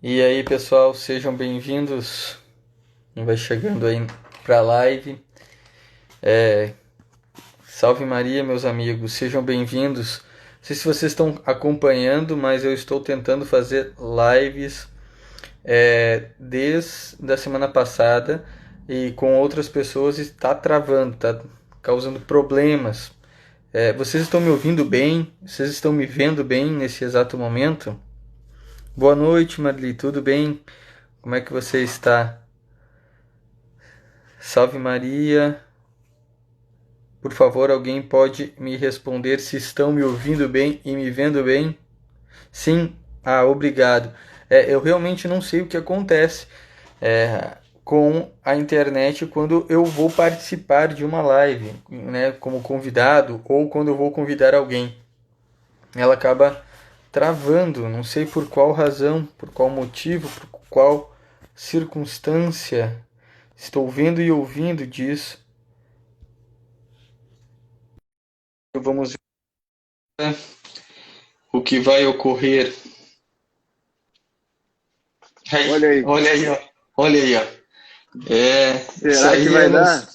E aí, pessoal, sejam bem-vindos. Vai chegando aí para a live. Salve Maria, meus amigos, sejam bem-vindos. Não sei se vocês estão acompanhando, mas eu estou tentando fazer lives desde a semana passada e com outras pessoas está travando, está causando problemas. Vocês estão me ouvindo bem? Vocês estão me vendo bem nesse exato momento? Boa noite, Marli, tudo bem? Como é que você está? Salve Maria. Por favor, alguém pode me responder se estão me ouvindo bem e me vendo bem? Sim? Ah, obrigado. Eu realmente não sei o que acontece com a internet quando eu vou participar de uma live, né, como convidado ou quando eu vou convidar alguém. Ela acaba travando, não sei por qual razão, por qual motivo, por qual circunstância. Estou vendo e ouvindo disso. Vamos ver o que vai ocorrer. Aí, Olha aí, olha aí, ó. Olha aí, ó. Isso será que aí eu vai não. dar?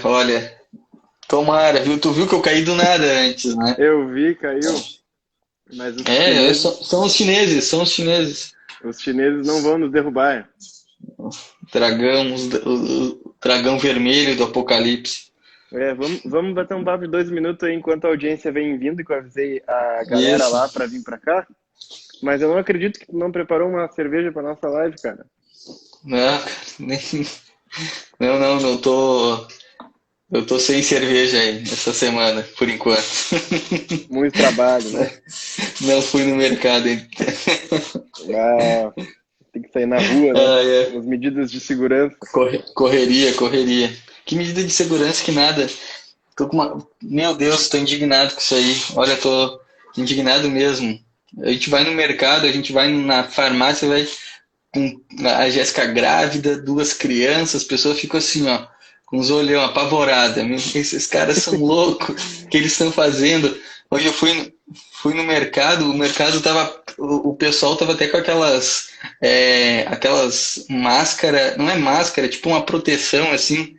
Olha, tomara, viu? Tu viu que eu caí do nada antes, né? Eu vi, caiu, mas São os chineses, são os chineses. os chineses não vão nos derrubar. Dragão, o dragão vermelho do apocalipse. Vamos bater um papo de 2 minutos aí enquanto a audiência vem vindo, que eu avisei a galera Isso. lá para vir para cá. Mas eu não acredito que tu não preparou uma cerveja para nossa live, cara. Não, nem... não tô. Eu tô sem cerveja aí essa semana, por enquanto. Muito trabalho, né? Não fui no mercado ainda. Ah, tem que sair na rua, né? Ah, é. As medidas de segurança. Correria, correria. Que medida de segurança que nada. Tô com uma... Meu Deus, tô indignado com isso aí. Olha, tô indignado mesmo. A gente vai no mercado, a gente vai na farmácia, vai com a Jéssica grávida, duas crianças, as pessoas ficam assim, ó, com os olhão apavorados. Esses caras são loucos. O que eles estão fazendo? Hoje eu fui no mercado, o mercado tava. O pessoal tava até com aquelas máscara, não é máscara, é tipo uma proteção assim,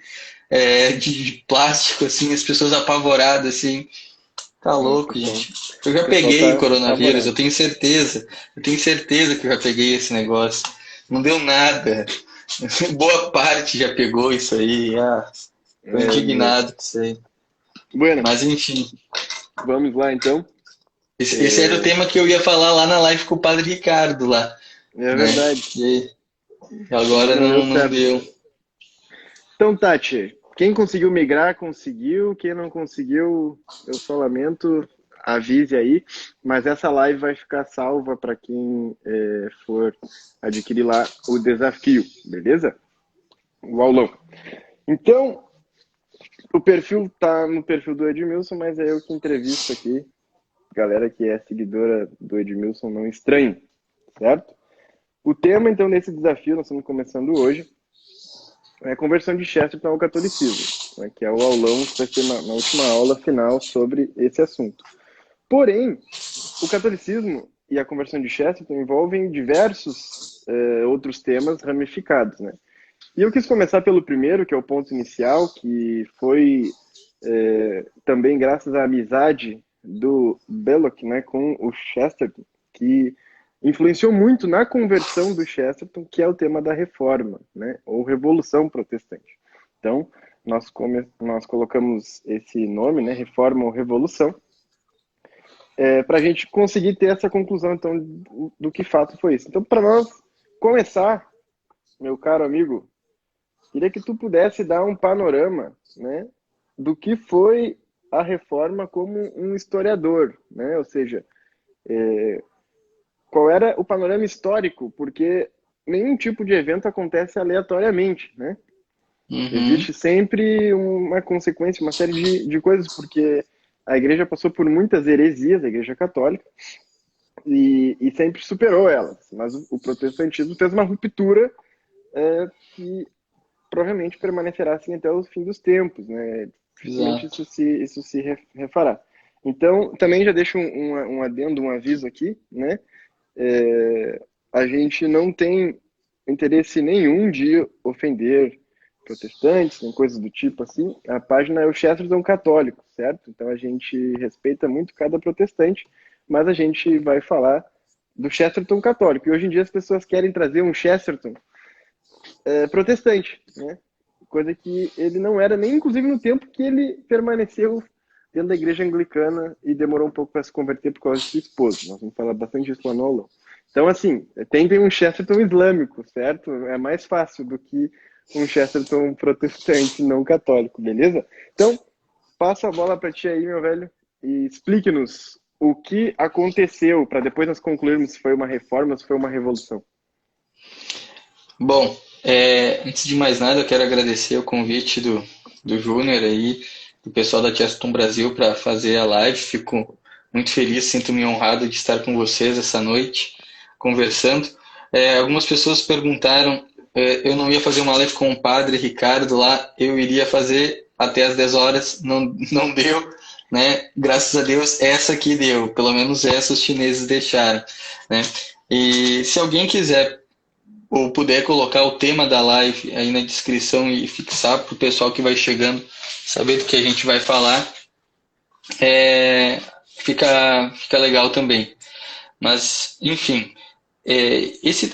de plástico, assim, as pessoas apavoradas, assim. Tá Ah, louco, gente. Eu o já pessoal peguei o tá coronavírus, eu apavorado. tenho certeza. Eu tenho certeza que eu já peguei esse negócio. Não deu nada. Boa parte já pegou isso aí. Ah, tô É, meu. indignado com isso aí. Bueno, Mas enfim, vamos lá então. esse era o É, tema que eu ia falar lá na live com o Padre Ricardo lá, é né? verdade, E mas agora não deu não certo. deu. Então, Tati, quem conseguiu migrar, conseguiu. Quem não conseguiu, eu só lamento. Avise aí. Mas essa live vai ficar salva para quem for adquirir lá o desafio, beleza? O aulão. Então, o perfil tá no perfil do Edmilson, mas é eu que entrevisto aqui. Galera que é seguidora do Edmilson não estranhe, certo? O tema, então, desse desafio, nós estamos começando hoje, é a conversão de Chesterton ao catolicismo, né, que é o aulão que vai ser na última aula final sobre esse assunto. Porém, o catolicismo e a conversão de Chesterton envolvem diversos outros temas ramificados, né? E eu quis começar pelo primeiro, que é o ponto inicial, que foi também graças à amizade do Belloc, né, com o Chesterton, que influenciou muito na conversão do Chesterton, que é o tema da reforma, né, ou revolução protestante. Então, nós colocamos esse nome, né, reforma ou revolução, para a gente conseguir ter essa conclusão, então, do que fato foi isso. Então, para nós começar, meu caro amigo, queria que tu pudesse dar um panorama, né, do que foi a reforma como um historiador, né? Ou seja, qual era o panorama histórico, porque nenhum tipo de evento acontece aleatoriamente, né? Uhum, Existe sempre uma consequência, uma série de coisas, porque a igreja passou por muitas heresias, a igreja católica, e sempre superou elas. Mas o protestantismo fez uma ruptura que provavelmente permanecerá assim até o fim dos tempos, né? Dificilmente exato. isso se refará. Então, também já deixo um adendo, um aviso aqui, né? a gente não tem interesse nenhum de ofender protestantes, nem coisas do tipo assim. A página é o Chesterton Católico, certo? Então a gente respeita muito cada protestante, mas a gente vai falar do Chesterton Católico. E hoje em dia as pessoas querem trazer um Chesterton protestante, né? Coisa que ele não era nem inclusive no tempo que ele permaneceu dentro da igreja anglicana e demorou um pouco para se converter por causa de sua esposa. Nós vamos falar bastante disso lá no aulão. Então, assim, tem um Chesterton islâmico, certo? É mais fácil do que um Chesterton protestante não católico, beleza? Então, passa a bola para ti aí, meu velho, e explique-nos o que aconteceu, para depois nós concluirmos se foi uma reforma ou se foi uma revolução. Bom, antes de mais nada, eu quero agradecer o convite do Júnior aí, do pessoal da Chesterton Brasil para fazer a live. Fico muito feliz, sinto-me honrado de estar com vocês essa noite, conversando. Algumas pessoas perguntaram, eu não ia fazer uma live com o padre Ricardo lá, eu iria fazer até às 10 horas, não deu, né? Graças a Deus, essa aqui deu, pelo menos essa os chineses deixaram, né? E se alguém quiser ou puder colocar o tema da live aí na descrição e fixar para o pessoal que vai chegando saber do que a gente vai falar, fica legal também. Mas, enfim,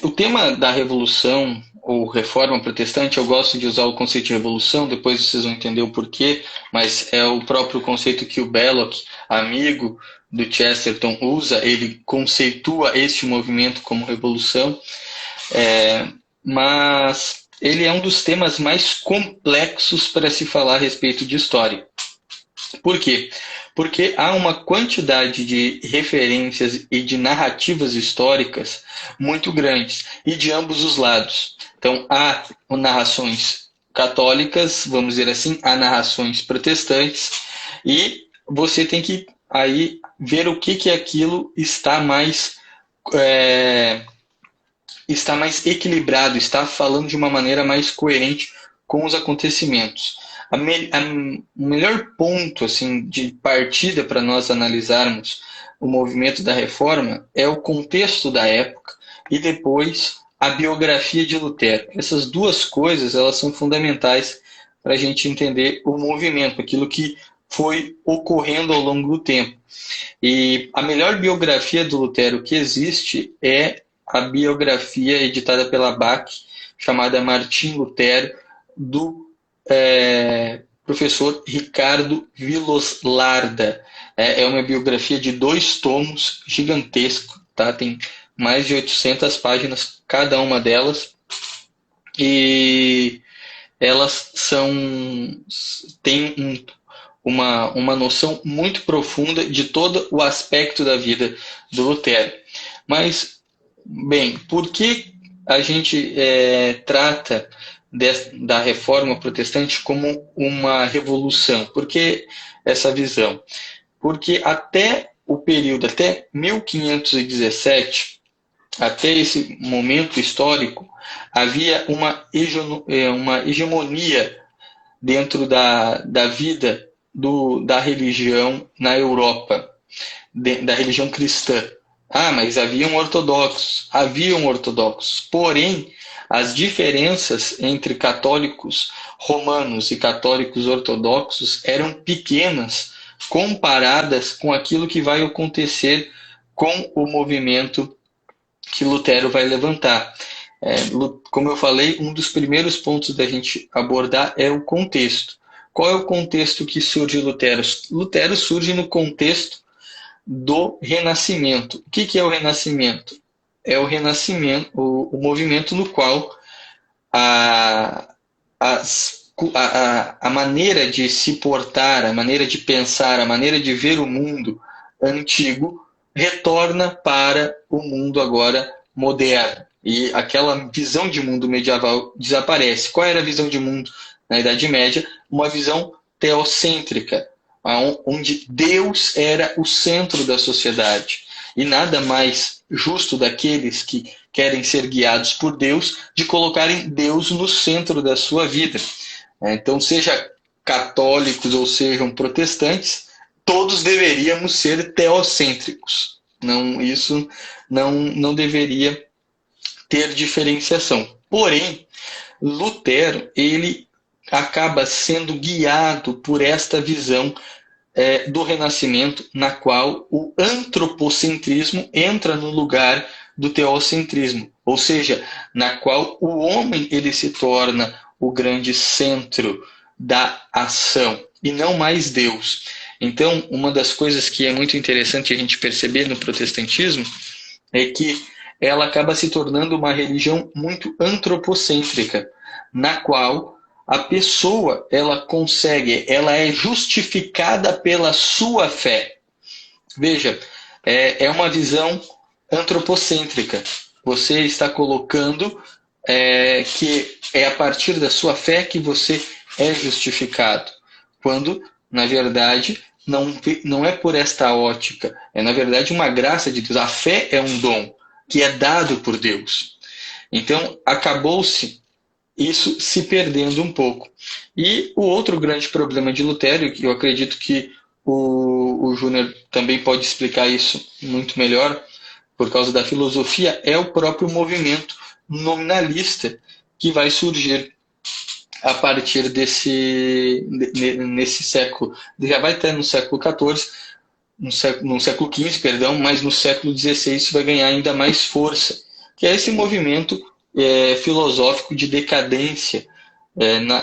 o tema da revolução ou reforma protestante, eu gosto de usar o conceito de revolução, depois vocês vão entender o porquê, mas é o próprio conceito que o Belloc, amigo do Chesterton, usa, ele conceitua este movimento como revolução. Mas ele é um dos temas mais complexos para se falar a respeito de história. Por quê? Porque há uma quantidade de referências e de narrativas históricas muito grandes, e de ambos os lados. Então, há narrações católicas, vamos dizer assim, há narrações protestantes, e você tem que aí ver o que aquilo está mais equilibrado, está falando de uma maneira mais coerente com os acontecimentos. O melhor ponto assim, de partida para nós analisarmos o movimento da reforma é o contexto da época e depois a biografia de Lutero. Essas duas coisas elas são fundamentais para a gente entender o movimento, aquilo que foi ocorrendo ao longo do tempo. E a melhor biografia do Lutero que existe é a biografia editada pela Bach, chamada Martim Lutero, do professor Ricardo Viloslarda. É uma biografia de 2 tomos, gigantesco, tá? Tem mais de 800 páginas cada uma delas, e elas têm uma noção muito profunda de todo o aspecto da vida do Lutero. Mas, bem, por que a gente trata da reforma protestante como uma revolução? Por que essa visão? Porque até o período, até 1517, até esse momento histórico, havia uma hegemonia dentro da vida da religião na Europa, da religião cristã. Mas haviam ortodoxos, porém as diferenças entre católicos romanos e católicos ortodoxos eram pequenas comparadas com aquilo que vai acontecer com o movimento que Lutero vai levantar. Como eu falei, um dos primeiros pontos da gente abordar é o contexto. Qual é o contexto que surge Lutero? Lutero surge no contexto do Renascimento. O que é o Renascimento? É o Renascimento, o movimento no qual a maneira de se portar, a maneira de pensar, a maneira de ver o mundo antigo retorna para o mundo agora moderno. E aquela visão de mundo medieval desaparece. Qual era a visão de mundo na Idade Média? Uma visão teocêntrica, onde Deus era o centro da sociedade. E nada mais justo daqueles que querem ser guiados por Deus de colocarem Deus no centro da sua vida. Então, seja católicos ou sejam protestantes, todos deveríamos ser teocêntricos. Isso não deveria ter diferenciação. Porém, Lutero, ele acaba sendo guiado por esta visão do Renascimento, na qual o antropocentrismo entra no lugar do teocentrismo, ou seja, na qual o homem ele se torna o grande centro da ação e não mais Deus. Então, uma das coisas que é muito interessante a gente perceber no protestantismo é que ela acaba se tornando uma religião muito antropocêntrica, na qual a pessoa ela é justificada pela sua fé. Veja, é uma visão antropocêntrica. Você está colocando que é a partir da sua fé que você é justificado, quando, na verdade, não é por esta ótica, é, na verdade, uma graça de Deus. A fé é um dom que é dado por Deus. Então, acabou-se isso se perdendo um pouco. E o outro grande problema de Lutero, que eu acredito que o Júnior também pode explicar isso muito melhor, por causa da filosofia, é o próprio movimento nominalista que vai surgir a partir nesse século. Já vai ter no século XIV, no século XV, perdão, mas no século XVI isso vai ganhar ainda mais força, que é esse movimento filosófico de decadência,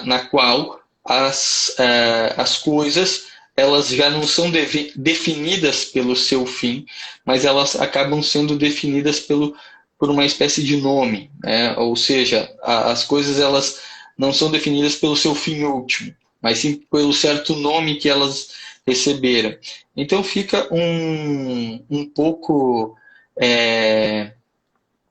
na qual as coisas elas já não são definidas pelo seu fim, mas elas acabam sendo definidas por uma espécie de nome, né? Ou seja, as coisas elas não são definidas pelo seu fim último, mas sim pelo certo nome que elas receberam. Então fica um pouco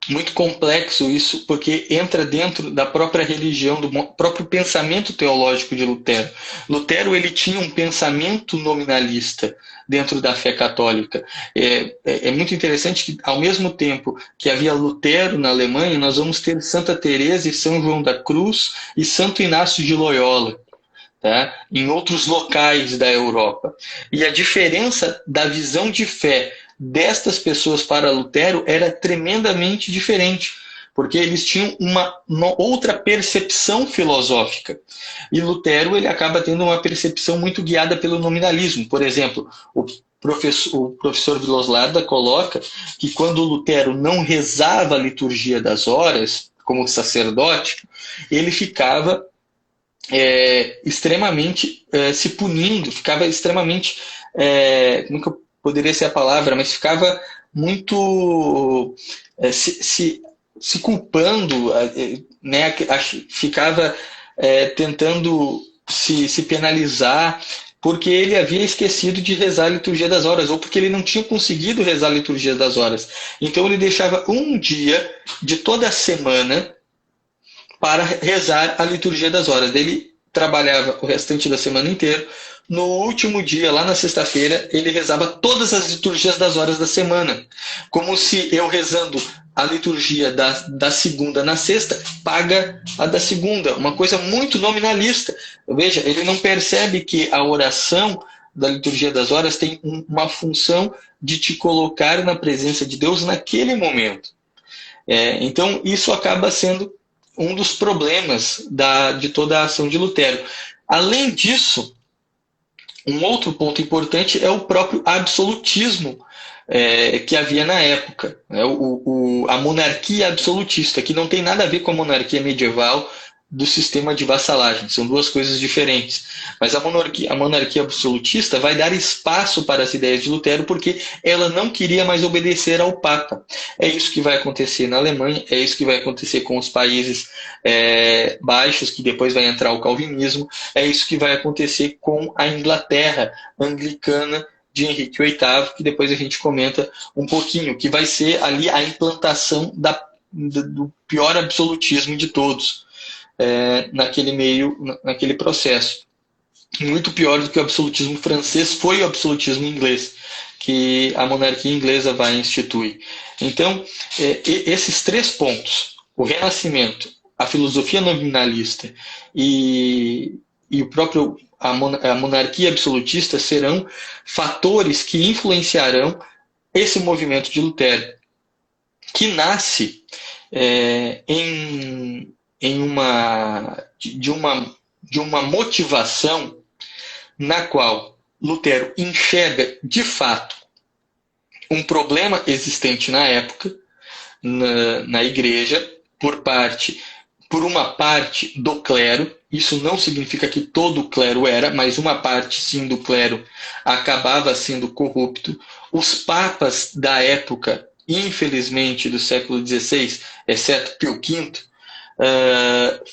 muito complexo isso, porque entra dentro da própria religião, do próprio pensamento teológico de Lutero. Lutero ele tinha um pensamento nominalista dentro da fé católica. É muito interessante que, ao mesmo tempo que havia Lutero na Alemanha, nós vamos ter Santa Teresa e São João da Cruz e Santo Inácio de Loyola, tá? Em outros locais da Europa. E a diferença da visão de fé destas pessoas para Lutero era tremendamente diferente, porque eles tinham uma outra percepção filosófica. E Lutero ele acaba tendo uma percepção muito guiada pelo nominalismo. Por exemplo, o professor Viloslarda coloca que quando Lutero não rezava a liturgia das horas, como sacerdote, ele ficava extremamente se punindo, ficava extremamente... como que eu poderia ser a palavra, mas ficava muito se culpando, né? Ficava tentando se penalizar porque ele havia esquecido de rezar a liturgia das horas, ou porque ele não tinha conseguido rezar a liturgia das horas. Então ele deixava um dia de toda a semana para rezar a liturgia das horas. Ele trabalhava o restante da semana inteira. No último dia, lá na sexta-feira, ele rezava todas as liturgias das horas da semana. Como se eu rezando a liturgia da segunda na sexta, paga a da segunda. Uma coisa muito nominalista. Veja, ele não percebe que a oração da liturgia das horas tem uma função de te colocar na presença de Deus naquele momento. Então, isso acaba sendo um dos problemas de toda a ação de Lutero. Além disso, um outro ponto importante é o próprio absolutismo que havia na época, a monarquia absolutista, que não tem nada a ver com a monarquia medieval do sistema de vassalagem, são duas coisas diferentes. Mas a monarquia absolutista vai dar espaço para as ideias de Lutero porque ela não queria mais obedecer ao Papa. É isso que vai acontecer na Alemanha, é isso que vai acontecer com os países baixos, que depois vai entrar o calvinismo, é isso que vai acontecer com a Inglaterra anglicana de Henrique VIII, que depois a gente comenta um pouquinho, que vai ser ali a implantação do pior absolutismo de todos. Naquele processo. Muito pior do que o absolutismo francês foi o absolutismo inglês, que a monarquia inglesa vai instituir. Então, esses três pontos, o Renascimento, a filosofia nominalista e a monarquia absolutista, serão fatores que influenciarão esse movimento de Lutero, que nasce em de uma motivação na qual Lutero enxerga de fato um problema existente na época na igreja por uma parte do clero. Isso não significa que todo o clero era, mas uma parte sim do clero acabava sendo corrupto. Os papas da época, infelizmente do século XVI, exceto Pio V,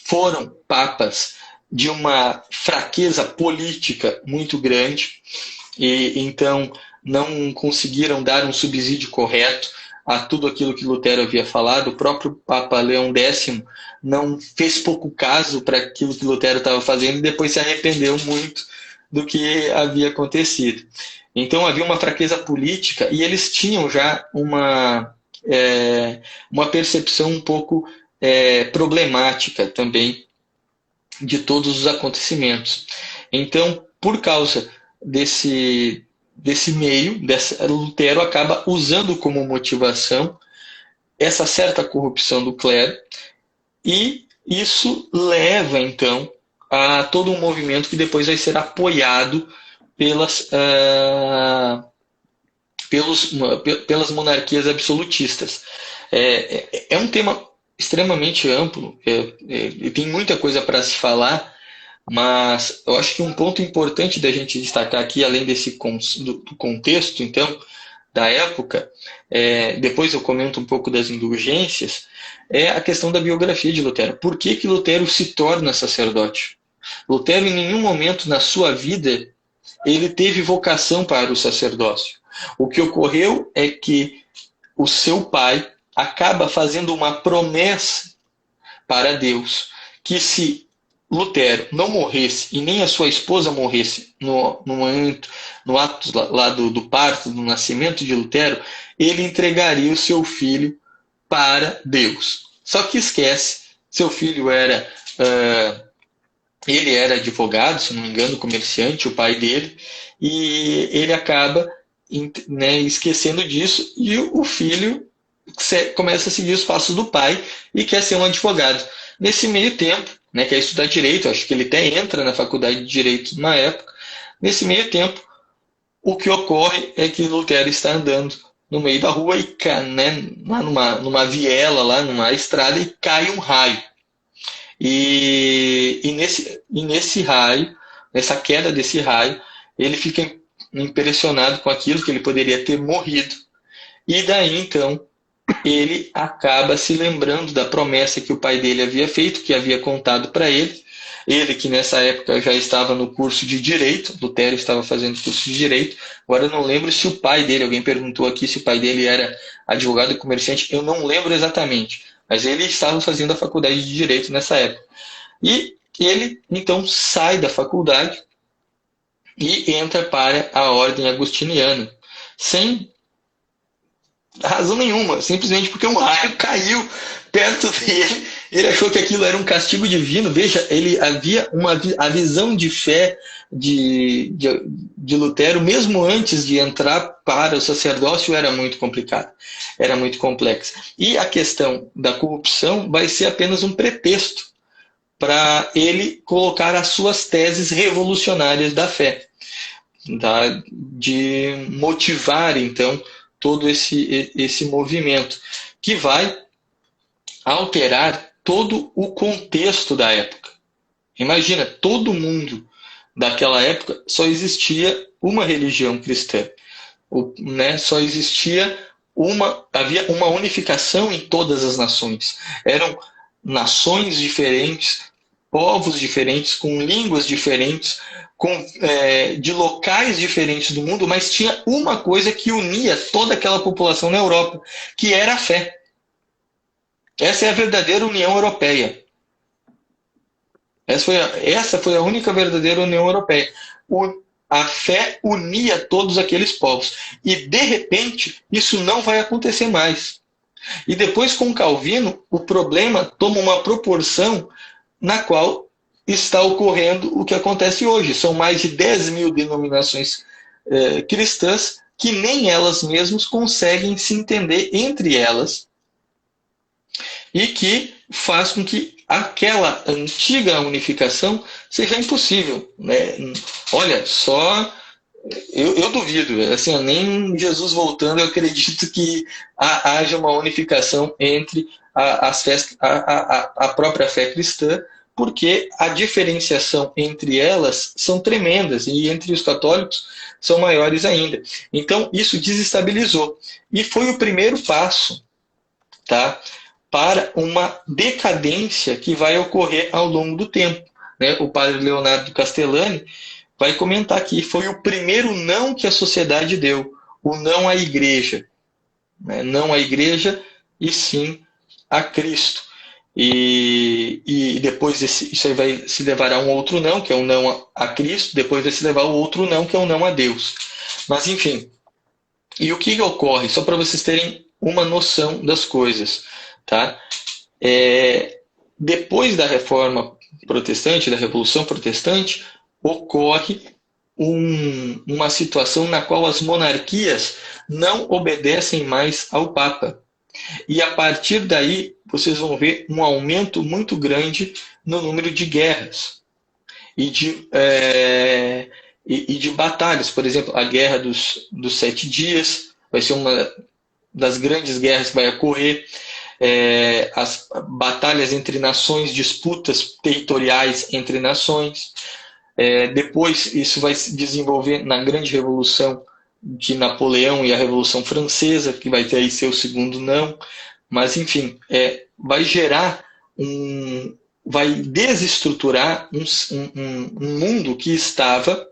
foram papas de uma fraqueza política muito grande, e então não conseguiram dar um subsídio correto a tudo aquilo que Lutero havia falado. O próprio Papa Leão X não fez pouco caso para aquilo que Lutero estava fazendo e depois se arrependeu muito do que havia acontecido. Então havia uma fraqueza política e eles tinham já uma percepção um pouco problemática também de todos os acontecimentos. Então, por causa desse meio, Lutero acaba usando como motivação essa certa corrupção do clero, e isso leva, então, a todo um movimento que depois vai ser apoiado pelas monarquias absolutistas. É um tema extremamente amplo, tem muita coisa para se falar, mas eu acho que um ponto importante da gente destacar aqui, além do contexto, então, da época, depois eu comento um pouco das indulgências, é a questão da biografia de Lutero. Por que Lutero se torna sacerdote? Lutero, em nenhum momento na sua vida, ele teve vocação para o sacerdócio. O que ocorreu é que o seu pai acaba fazendo uma promessa para Deus, que se Lutero não morresse e nem a sua esposa morresse no ato lá do parto, do nascimento de Lutero, ele entregaria o seu filho para Deus. Só que esquece, seu filho ele era advogado, se não me engano, comerciante, o pai dele, e ele acaba esquecendo disso, e o filho começa a seguir os passos do pai e quer ser um advogado. Nesse meio tempo, quer estudar direito, acho que ele até entra na faculdade de direito na época. Nesse meio tempo, o que ocorre é que Lutero está andando no meio da rua e lá numa viela, lá numa estrada, e cai um raio. E nesse raio, nessa queda desse raio, ele fica impressionado com aquilo, que ele poderia ter morrido. E daí, então, ele acaba se lembrando da promessa que o pai dele havia feito, que havia contado para ele. Ele que nessa época já estava no curso de Direito, Lutero estava fazendo curso de Direito. Agora eu não lembro se o pai dele, alguém perguntou aqui se o pai dele era advogado e comerciante, eu não lembro exatamente, mas ele estava fazendo a faculdade de Direito nessa época. E ele então sai da faculdade e entra para a ordem agostiniana, sem razão nenhuma, simplesmente porque um raio caiu perto dele. Ele achou que aquilo era um castigo divino. Veja, ele havia a visão de fé de Lutero, mesmo antes de entrar para o sacerdócio, era muito complicada, era muito complexa. E a questão da corrupção vai ser apenas um pretexto para ele colocar as suas teses revolucionárias da fé, tá? De motivar, então, todo esse movimento, que vai alterar todo o contexto da época. Imagina, todo mundo daquela época só existia uma religião cristã, só existia havia uma unificação em todas as nações. Eram nações diferentes, povos diferentes, com línguas diferentes, de locais diferentes do mundo, mas tinha uma coisa que unia toda aquela população na Europa, que era a fé. Essa é a verdadeira União Europeia. Essa foi a única verdadeira União Europeia. A fé unia todos aqueles povos. E, de repente, isso não vai acontecer mais. E depois, com Calvino, o problema toma uma proporção na qual está ocorrendo o que acontece hoje. São mais de 10 mil denominações cristãs que nem elas mesmas conseguem se entender entre elas. e que faz com que aquela antiga unificação seja impossível, né? Olha, só eu duvido, assim, nem Jesus voltando, eu acredito que haja uma unificação entre as fés, a própria fé cristã, porque a diferenciação entre elas são tremendas e entre os católicos são maiores ainda. Então, isso desestabilizou. E foi o primeiro passo, tá, para uma decadência que vai ocorrer ao longo do tempo. Né? O padre Leonardo Castellani vai comentar aqui, foi o primeiro não que a sociedade deu, o não à igreja. Né? Não à igreja, e sim a Cristo. E depois isso aí vai se levar a um outro não, que é o não a Cristo, depois vai se levar ao outro não, que é o não a Deus. Mas enfim, e o que ocorre? Só para vocês terem uma noção das coisas. Tá? Depois da Reforma Protestante, da Revolução Protestante, ocorre uma situação na qual as monarquias não obedecem mais ao Papa. E a partir daí, vocês vão ver um aumento muito grande no número de guerras e de batalhas. Por exemplo, a Guerra dos 7 Dias vai ser uma das grandes guerras que vai ocorrer. As batalhas entre nações, disputas territoriais entre nações. Depois, isso vai se desenvolver na Grande Revolução de Napoleão e a Revolução Francesa, que vai ter aí seu segundo não. Mas, enfim, vai gerar vai desestruturar um mundo que estava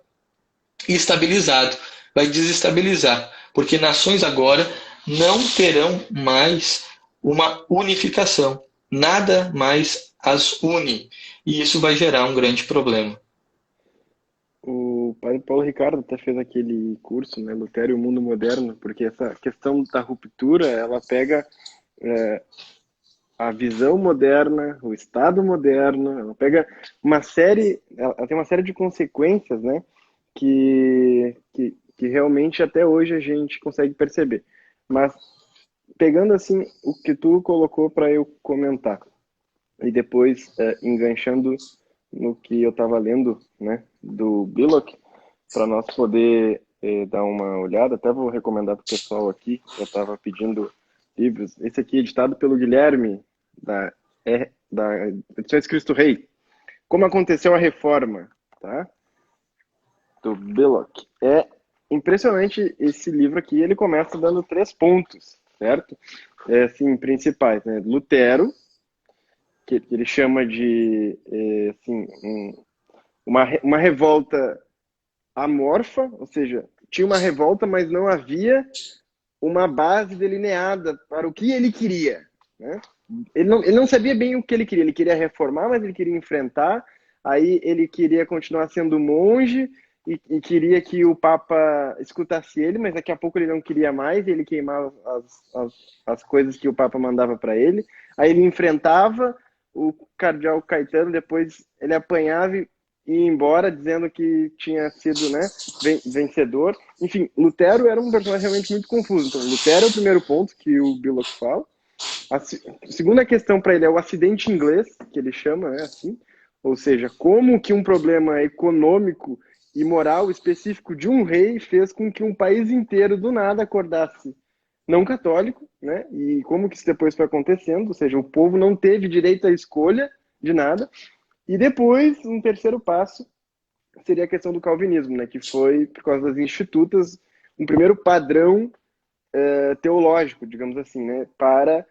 estabilizado. Vai desestabilizar, porque nações agora não terão mais uma unificação. Nada mais as une. E isso vai gerar um grande problema. O padre Paulo Ricardo até fez aquele curso, né, Lutero e o Mundo Moderno, porque essa questão da ruptura, ela pega a visão moderna, o Estado moderno, ela pega ela tem uma série de consequências, né, que realmente até hoje a gente consegue perceber. Mas pegando assim o que tu colocou para eu comentar e depois enganchando no que eu estava lendo, né, do Billock, para nós poder dar uma olhada, até vou recomendar para o pessoal aqui, eu estava pedindo livros, esse aqui é editado pelo Guilherme, da Edições Cristo Rei, Como Aconteceu a Reforma, tá? Do Billock. É impressionante esse livro aqui, ele começa dando 3 pontos, certo? Assim, principais, né? Lutero, que ele chama de assim, uma revolta amorfa, ou seja, tinha uma revolta, mas não havia uma base delineada para o que ele queria. Né? Ele não sabia bem o que ele queria reformar, mas ele queria enfrentar, aí ele queria continuar sendo monge, e queria que o Papa escutasse ele, mas daqui a pouco ele não queria mais, ele queimava as coisas que o Papa mandava para ele, aí ele enfrentava o cardeal Caetano, depois ele apanhava e ia embora dizendo que tinha sido, né, vencedor. Enfim, Lutero era um personagem realmente muito confuso. Então, Lutero é o primeiro ponto que o Billock fala. A segunda questão para ele é o acidente inglês, que ele chama, né, assim, ou seja, como que um problema econômico e moral específico de um rei fez com que um país inteiro do nada acordasse não católico, né? E como que isso depois foi acontecendo, ou seja, o povo não teve direito à escolha de nada. E depois, um terceiro passo seria a questão do calvinismo, né? Que foi, por causa das institutas, um primeiro padrão teológico, digamos assim, né? Para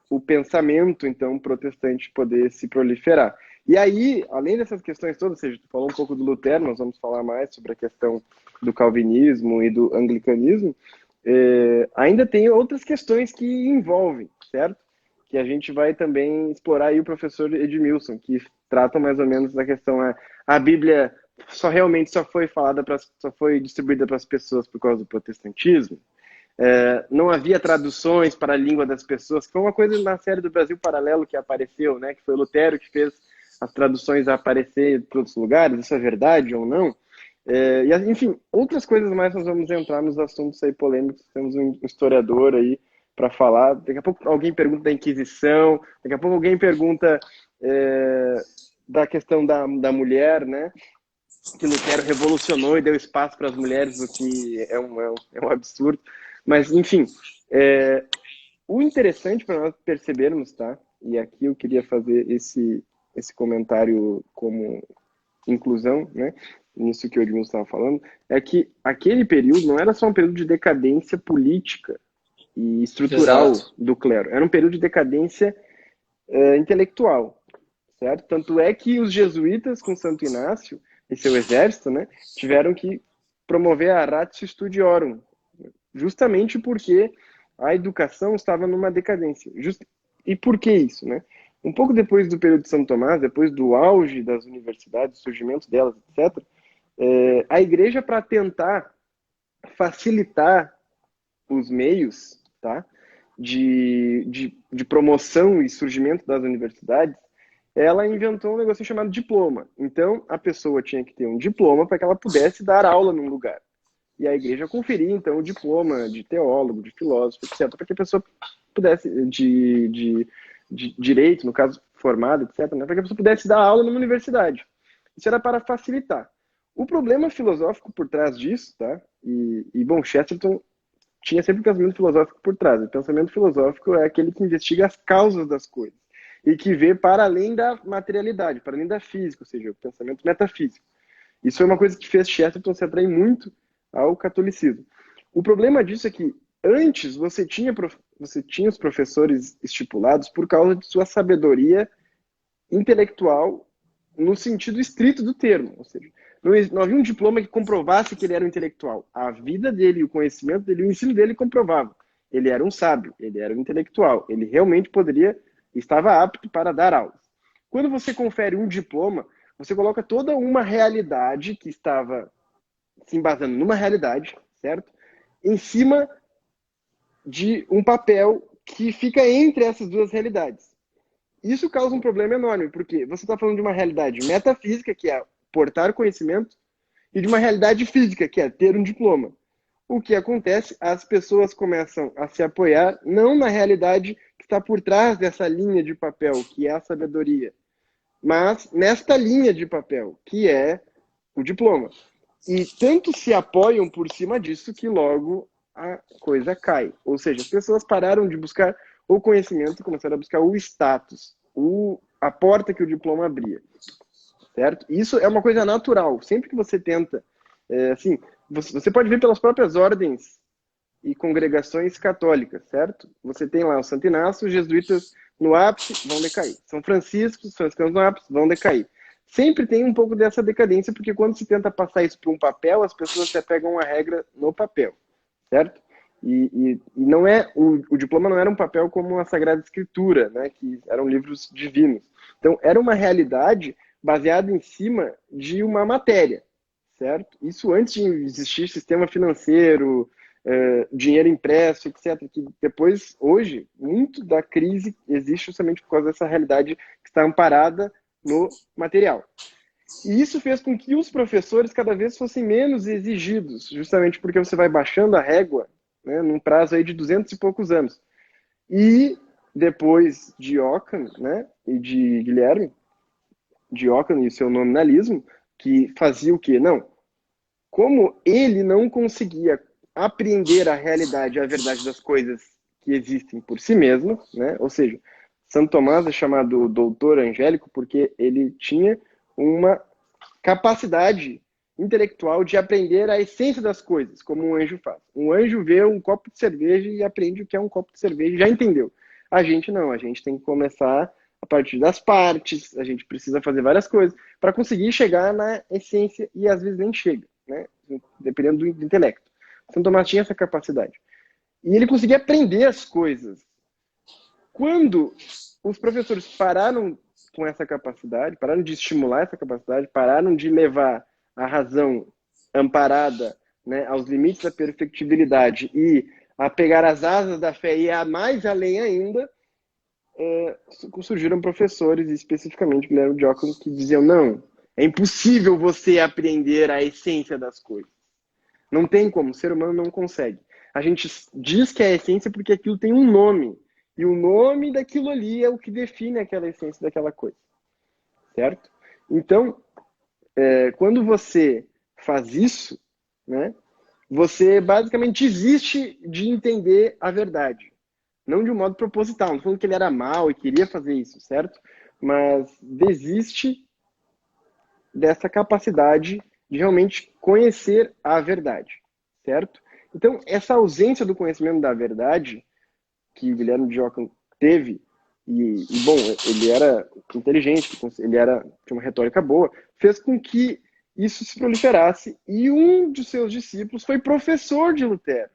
o pensamento, então, protestante poder se proliferar. E aí, além dessas questões todas, ou seja, tu falou um pouco do Lutero, nós vamos falar mais sobre a questão do calvinismo e do anglicanismo, ainda tem outras questões que envolvem, certo? Que a gente vai também explorar aí o professor Edmilson, que trata mais ou menos da questão, a Bíblia realmente só foi distribuída para as pessoas por causa do protestantismo, não havia traduções para a língua das pessoas, que foi uma coisa na série do Brasil Paralelo que apareceu, né? Que foi o Lutero que fez as traduções aparecer para outros lugares, isso é verdade ou não? Enfim, outras coisas mais nós vamos entrar nos assuntos aí polêmicos. Temos um historiador aí para falar. Daqui a pouco alguém pergunta da Inquisição, daqui a pouco alguém pergunta da questão da mulher, né? Que Lutero revolucionou e deu espaço para as mulheres, o que é um absurdo. Mas, enfim, o interessante para nós percebermos, tá? E aqui eu queria fazer esse comentário como inclusão, né? Nisso que o Edmundo estava falando, é que aquele período não era só um período de decadência política e estrutural Exato. do clero, era um período de decadência intelectual, certo? Tanto é que os jesuítas com Santo Inácio e seu exército, né, tiveram que promover a ratio studiorum, justamente porque a educação estava numa decadência. E por que isso, né? Um pouco depois do período de São Tomás, depois do auge das universidades, surgimento delas, etc., a igreja, para tentar facilitar os meios, tá, de promoção e surgimento das universidades, ela inventou um negócio chamado diploma. Então, a pessoa tinha que ter um diploma para que ela pudesse dar aula num lugar. E a igreja conferia, então, o diploma de teólogo, de filósofo, etc., para que a pessoa pudesse, de direito, no caso, formado, etc., né, para que a pessoa pudesse dar aula numa universidade. Isso era para facilitar. O problema filosófico por trás disso, tá? Bom, Chesterton tinha sempre um pensamento filosófico por trás. O pensamento filosófico é aquele que investiga as causas das coisas e que vê para além da materialidade, para além da física, ou seja, o pensamento metafísico. Isso foi uma coisa que fez Chesterton se atrair muito ao catolicismo. O problema disso é que antes você tinha os professores estipulados por causa de sua sabedoria intelectual no sentido estrito do termo, ou seja, não havia um diploma que comprovasse que ele era um intelectual. A vida dele, o conhecimento dele, o ensino dele comprovava. Ele era um sábio, ele era um intelectual, ele realmente estava apto para dar aulas. Quando você confere um diploma, você coloca toda uma realidade que estava se embasando numa realidade, certo? Em cima de um papel que fica entre essas duas realidades. Isso causa um problema enorme, porque você está falando de uma realidade metafísica, que é portar conhecimento, e de uma realidade física, que é ter um diploma. O que acontece? As pessoas começam a se apoiar não na realidade que está por trás dessa linha de papel, que é a sabedoria, mas nesta linha de papel, que é o diploma. E tanto se apoiam por cima disso que logo a coisa cai. Ou seja, as pessoas pararam de buscar o conhecimento e começaram a buscar o status, a porta que o diploma abria. Certo? Isso é uma coisa natural. Sempre que você tenta, assim, você pode ver pelas próprias ordens e congregações católicas, certo? Você tem lá o Santo Inácio, os jesuítas no ápice vão decair. São Francisco, os franciscanos no ápice vão decair. Sempre tem um pouco dessa decadência, porque quando se tenta passar isso para um papel, as pessoas se apegam à regra no papel, certo? E não é o diploma não era um papel como a Sagrada Escritura, né, que eram livros divinos. Então, era uma realidade baseada em cima de uma matéria, certo? Isso antes de existir sistema financeiro, dinheiro impresso, etc. Que depois, hoje, muito da crise existe justamente por causa dessa realidade que está amparada no material. E isso fez com que os professores cada vez fossem menos exigidos, justamente porque você vai baixando a régua, né, num prazo aí de 200 e poucos anos. E depois de Ockham, né, e de Guilherme, de Ockham e o seu nominalismo, que fazia o quê? Não. Como ele não conseguia apreender a realidade, a verdade das coisas que existem por si mesmo, né? Ou seja, Santo Tomás é chamado doutor angélico porque ele tinha uma capacidade intelectual de aprender a essência das coisas, como um anjo faz. Um anjo vê um copo de cerveja e aprende o que é um copo de cerveja, já entendeu. A gente não, a gente tem que começar a partir das partes, a gente precisa fazer várias coisas para conseguir chegar na essência e às vezes nem chega, né? Dependendo do intelecto. Santo Tomás tinha essa capacidade. E ele conseguia aprender as coisas. Quando os professores pararam com essa capacidade, pararam de estimular essa capacidade, pararam de levar a razão amparada, né, aos limites da perfectibilidade e a pegar as asas da fé e a mais além ainda, surgiram professores, especificamente Guilherme de Ockham, que diziam, não, é impossível você aprender a essência das coisas. Não tem como, o ser humano não consegue. a gente diz que é a essência porque aquilo tem um nome. E o nome daquilo ali é o que define aquela essência daquela coisa, certo? Então, quando você faz isso, né, você basicamente desiste de entender a verdade. Não de um modo proposital, não falando que ele era mal e queria fazer isso, certo? Mas desiste dessa capacidade de realmente conhecer a verdade, certo? Então, essa ausência do conhecimento da verdade que Guilherme de Ockham teve, bom, ele era inteligente, tinha uma retórica boa, fez com que isso se proliferasse, e um de seus discípulos foi professor de Lutero,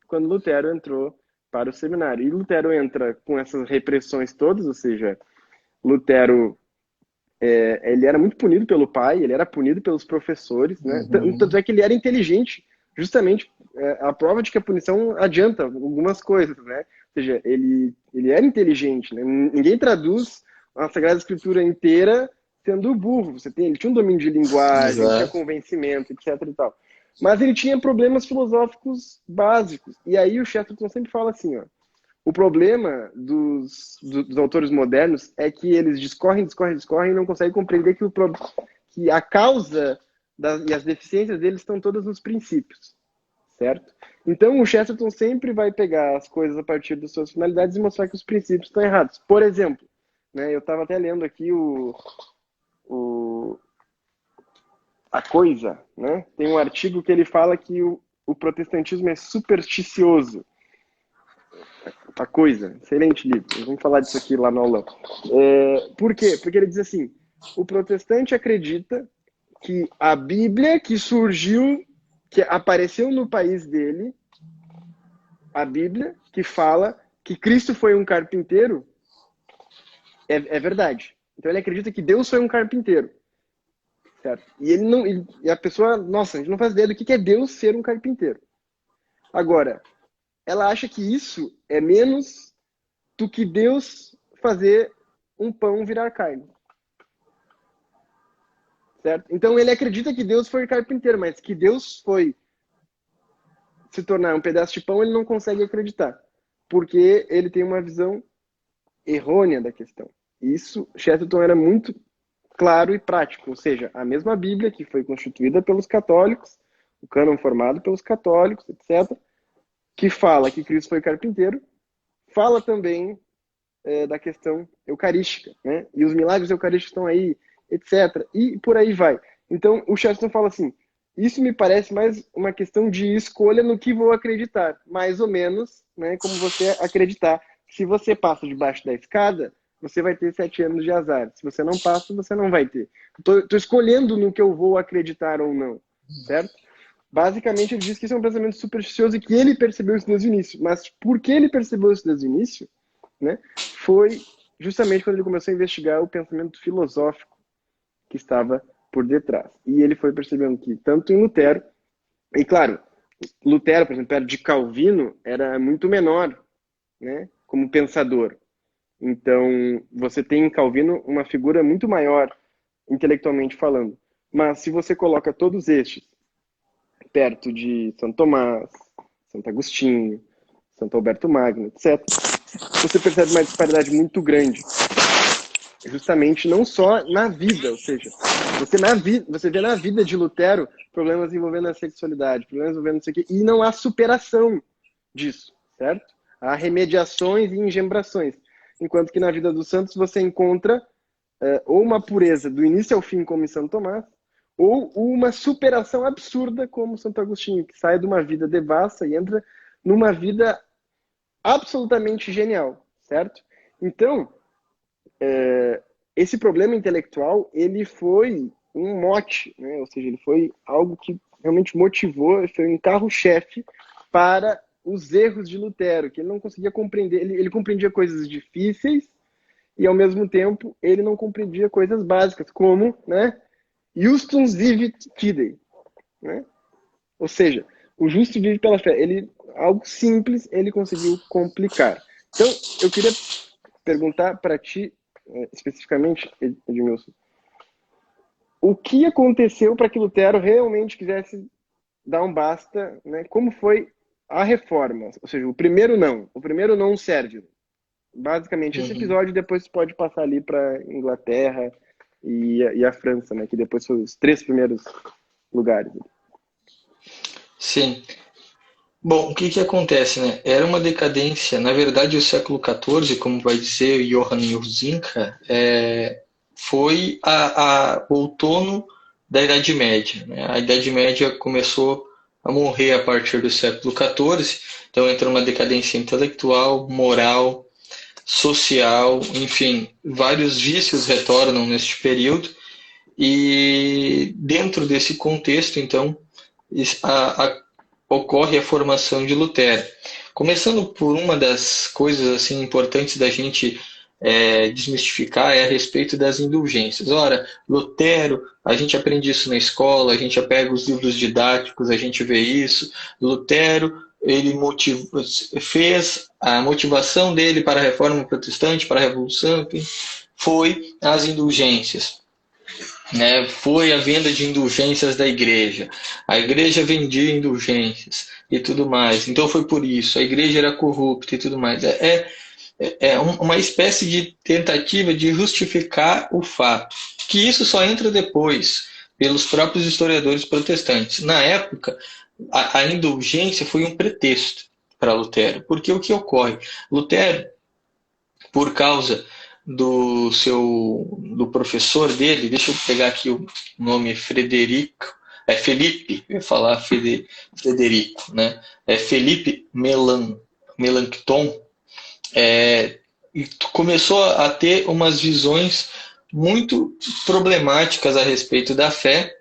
quando Lutero entrou para o seminário. E Lutero entra com essas repressões todas, ou seja, Lutero ele era muito punido pelo pai, ele era punido pelos professores, né? Tanto é que ele era inteligente, justamente a prova de que a punição adianta algumas coisas, né? Ou seja, ele era inteligente, né? Ninguém traduz a Sagrada Escritura inteira sendo burro. Ele tinha um domínio de linguagem, ele tinha Exato. convencimento, etc e tal. Mas ele tinha problemas filosóficos básicos. E aí o Chesterton sempre fala assim, ó, o problema dos autores modernos é que eles discorrem e não conseguem compreender que a causa e as deficiências deles estão todas nos princípios, certo? Então o Chesterton sempre vai pegar as coisas a partir das suas finalidades e mostrar que os princípios estão errados. Por exemplo, né, eu estava até lendo aqui o A Coisa, né? Tem um artigo que ele fala que o protestantismo é supersticioso. A Coisa, excelente livro. Vamos falar disso aqui lá no aulão. Por quê? Porque ele diz assim: o protestante acredita que a Bíblia que surgiu, que apareceu no país dele, a Bíblia que fala que Cristo foi um carpinteiro, é verdade. Então ele acredita que Deus foi um carpinteiro, certo? E ele não, e a pessoa, nossa, a gente não faz ideia do que é Deus ser um carpinteiro. Agora, ela acha que isso é menos do que Deus fazer um pão virar carne. Certo? Então ele acredita que Deus foi carpinteiro, mas que Deus foi se tornar um pedaço de pão, ele não consegue acreditar. Porque ele tem uma visão errônea da questão. Isso, Chesterton era muito claro e prático, ou seja, a mesma Bíblia que foi constituída pelos católicos, o cânon formado pelos católicos, etc., que fala que Cristo foi carpinteiro, fala também da questão eucarística, né? E os milagres eucarísticos estão aí, etc. E por aí vai. Então, o Chesterton fala assim, isso me parece mais uma questão de escolha no que vou acreditar, mais ou menos, né, como você acreditar. Se você passa debaixo da escada, você vai ter 7 anos de azar. Se você não passa, você não vai ter. Tô escolhendo no que eu vou acreditar ou não, certo? Basicamente, ele diz que isso é um pensamento supersticioso e que ele percebeu isso desde o início. Mas por que ele percebeu isso desde o início? Né, foi justamente quando ele começou a investigar o pensamento filosófico que estava por detrás. E ele foi percebendo que tanto em Lutero, e claro, Lutero, por exemplo, perto de Calvino, era muito menor, né, como pensador. Então, você tem em Calvino uma figura muito maior, intelectualmente falando. Mas se você coloca todos estes perto de Santo Tomás, Santo Agostinho, Santo Alberto Magno, etc., você percebe uma disparidade muito grande. Justamente não só na vida, ou seja, você vê na vida de Lutero problemas envolvendo a sexualidade, problemas envolvendo isso aqui, e não há superação disso, certo? Há remediações e engembrações. Enquanto que na vida dos santos você encontra ou uma pureza do início ao fim, como em Santo Tomás, ou uma superação absurda, como Santo Agostinho, que sai de uma vida devassa e entra numa vida absolutamente genial, certo? Então, esse problema intelectual, ele foi um mote, né? Ou seja, ele foi algo que realmente motivou, foi um carro-chefe para os erros de Lutero, que ele não conseguia compreender, ele compreendia coisas difíceis e, ao mesmo tempo, ele não compreendia coisas básicas, como, né, Justus vivit fidei, né? Ou seja, o justo vive pela fé. Algo simples, ele conseguiu complicar. Então, eu queria perguntar para ti, especificamente, Edmilson, o que aconteceu para que Lutero realmente quisesse dar um basta, né? Como foi a reforma, ou seja, o primeiro não serve. Basicamente, esse Uhum. episódio depois pode passar ali para Inglaterra e a França, né? Que depois foram os três primeiros lugares. Sim. Bom, o que que acontece, né? Era uma decadência. Na verdade, o século XIV, como vai dizer Johann Huizinga, foi o outono da Idade Média, né? A Idade Média começou a morrer a partir do século XIV, então entra uma decadência intelectual, moral, social, enfim, vários vícios retornam neste período, e dentro desse contexto, então, ocorre a formação de Lutero. Começando por uma das coisas assim importantes da gente desmistificar é a respeito das indulgências. Ora, Lutero, a gente aprende isso na escola, a gente pega os livros didáticos, a gente vê isso. Lutero, ele fez a motivação dele para a reforma protestante, para a revolução, foi as indulgências, né? Foi a venda de indulgências da igreja. A igreja vendia indulgências e tudo mais. Então foi por isso. A igreja era corrupta e tudo mais. Uma espécie de tentativa de justificar o fato. Que isso só entra depois, pelos próprios historiadores protestantes. Na época, a indulgência foi um pretexto para Lutero. Porque o que ocorre? Lutero, por causa do professor dele, deixa eu pegar aqui o nome, Frederico, Felipe, eu ia falar Frederico, né? É Felipe Melanchthon, e começou a ter umas visões muito problemáticas a respeito da fé,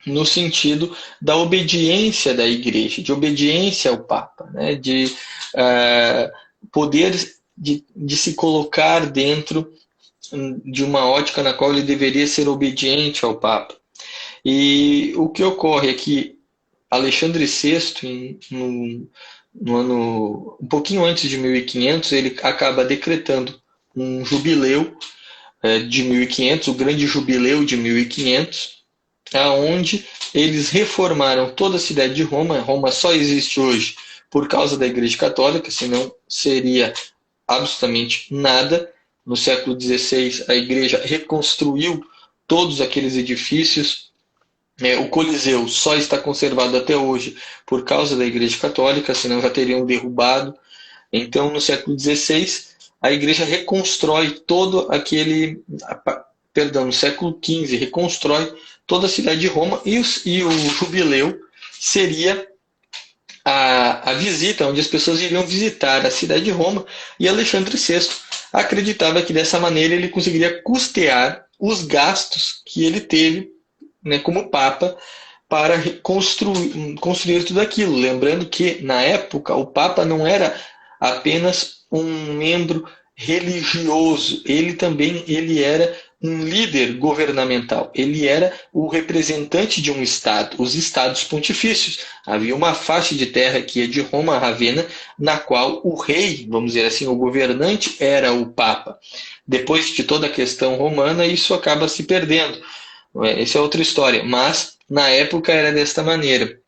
no sentido da obediência da igreja, de obediência ao Papa, né? De poder de se colocar dentro de uma ótica na qual ele deveria ser obediente ao Papa. E o que ocorre é que Alexandre VI, no ano um pouquinho antes de 1500, ele acaba decretando um jubileu de 1500, o grande jubileu de 1500, aonde eles reformaram toda a cidade de Roma. Roma só existe hoje por causa da Igreja Católica, senão seria absolutamente nada. No século XVI, a igreja reconstruiu todos aqueles edifícios. O Coliseu só está conservado até hoje por causa da Igreja Católica, senão já teriam derrubado. Então, no século XVI, a igreja reconstrói todo aquele. Perdão, no século XV, reconstrói toda a cidade de Roma, e o jubileu seria a visita, onde as pessoas iriam visitar a cidade de Roma, e Alexandre VI acreditava que dessa maneira ele conseguiria custear os gastos que ele teve, né, como Papa, para construir tudo aquilo. Lembrando que, na época, o Papa não era apenas um membro religioso, ele era um líder governamental, ele era o representante de um estado, os estados pontifícios. Havia uma faixa de terra que ia de Roma a Ravenna, na qual o rei, vamos dizer assim, o governante era o Papa. Depois de toda a questão romana, isso acaba se perdendo. Essa é outra história, mas na época era desta maneira.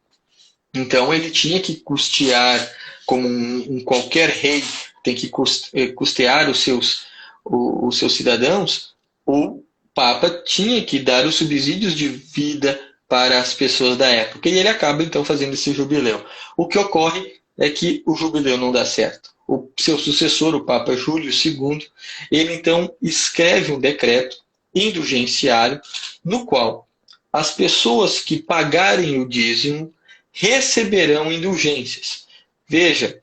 Então ele tinha que custear, como qualquer rei tem que custear os seus cidadãos. O Papa tinha que dar os subsídios de vida para as pessoas da época, e ele acaba então fazendo esse jubileu. O que ocorre é que o jubileu não dá certo. O seu sucessor, o Papa Júlio II, ele então escreve um decreto indulgenciário, no qual as pessoas que pagarem o dízimo receberão indulgências. Veja,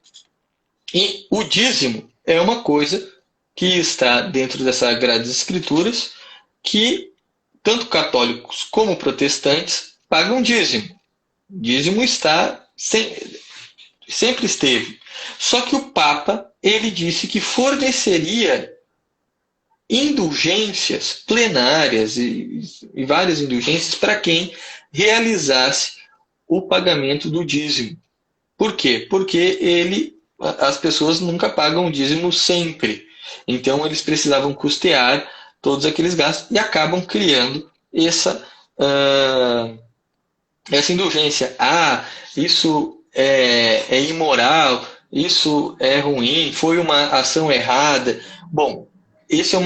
e o dízimo é uma coisa que está dentro das Sagradas Escrituras, que tanto católicos como protestantes pagam dízimo. Dízimo sempre esteve. Só que o Papa, ele disse que forneceria indulgências plenárias e várias indulgências para quem realizasse o pagamento do dízimo. Por quê? Porque as pessoas nunca pagam o dízimo sempre. Então eles precisavam custear todos aqueles gastos e acabam criando essa indulgência. Isso é imoral, isso é ruim, foi uma ação errada. Bom, esse é